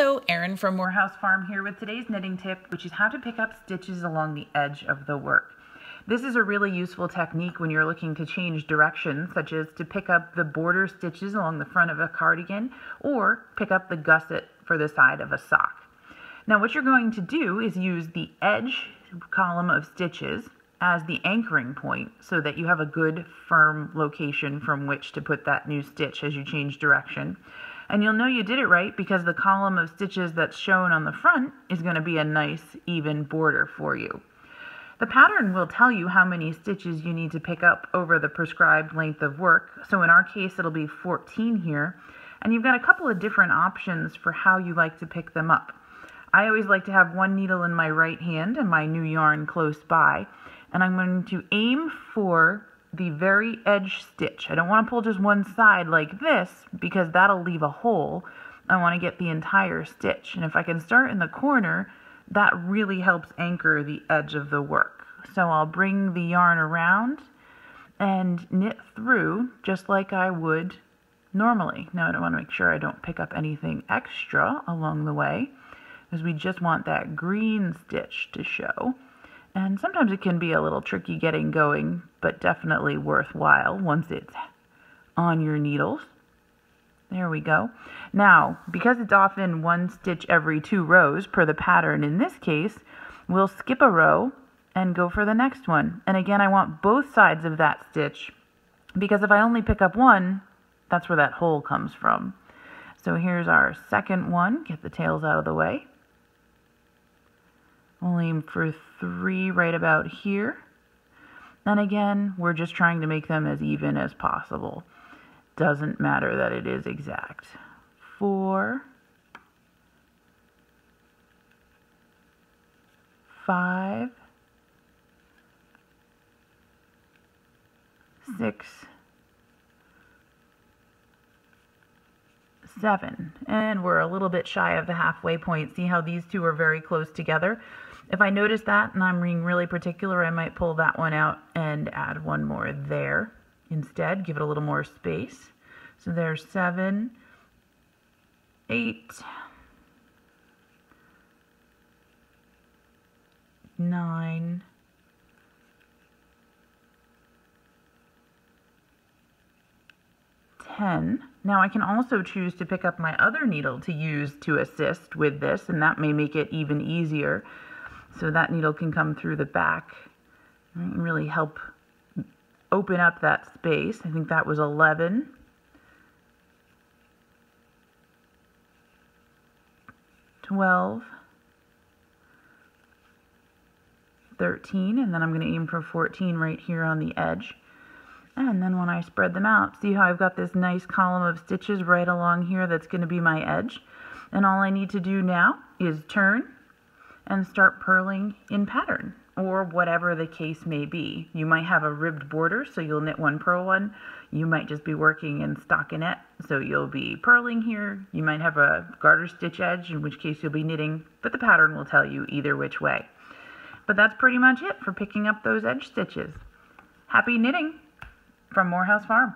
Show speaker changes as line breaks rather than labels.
Hello, Erin from Morehouse Farm here with today's knitting tip, which is how to pick up stitches along the edge of the work. This is a really useful technique when you're looking to change direction, such as to pick up the border stitches along the front of a cardigan or pick up the gusset for the side of a sock. Now what you're going to do is use the edge column of stitches as the anchoring point so that you have a good firm location from which to put that new stitch as you change direction. And you'll know you did it right because the column of stitches that's shown on the front is going to be a nice even border for you. The pattern will tell you how many stitches you need to pick up over the prescribed length of work. So in our case it'll be 14 here, and you've got a couple of different options for how you like to pick them up. I always like to have one needle in my right hand and my new yarn close by, and I'm going to aim for the very edge stitch. I don't want to pull just one side like this because that'll leave a hole. I want to get the entire stitch, and if I can start in the corner, that really helps anchor the edge of the work. So I'll bring the yarn around and knit through just like I would normally. Now I want to make sure I don't pick up anything extra along the way because we just want that green stitch to show. And sometimes it can be a little tricky getting going, but definitely worthwhile once it's on your needles. There we go. Now, because it's often one stitch every 2 rows per the pattern in this case, we'll skip a row and go for the next one. And again, I want both sides of that stitch because if I only pick up one, that's where that hole comes from. So here's our second one. Get the tails out of the way. We'll aim for 3 right about here. And again, we're just trying to make them as even as possible. Doesn't matter that it is exact. 4, 5, 6, 7. And we're a little bit shy of the halfway point. See how these two are very close together? If I notice that and I'm being really particular, I might pull that one out and add one more there instead. Give it a little more space. So there's 7, 8, 9, 10. Now I can also choose to pick up my other needle to use to assist with this, and that may make it even easier. So that needle can come through the back and really help open up that space. I think that was 11. 12. 13. And then I'm going to aim for 14 right here on the edge. And then when I spread them out, see how I've got this nice column of stitches right along here that's going to be my edge. And all I need to do now is turn and start purling in pattern, or whatever the case may be. You might have a ribbed border, so you'll knit one, purl one. You might just be working in stockinette, so you'll be purling here. You might have a garter stitch edge, in which case you'll be knitting, but the pattern will tell you either which way. But that's pretty much it for picking up those edge stitches. Happy knitting from Morehouse Farm.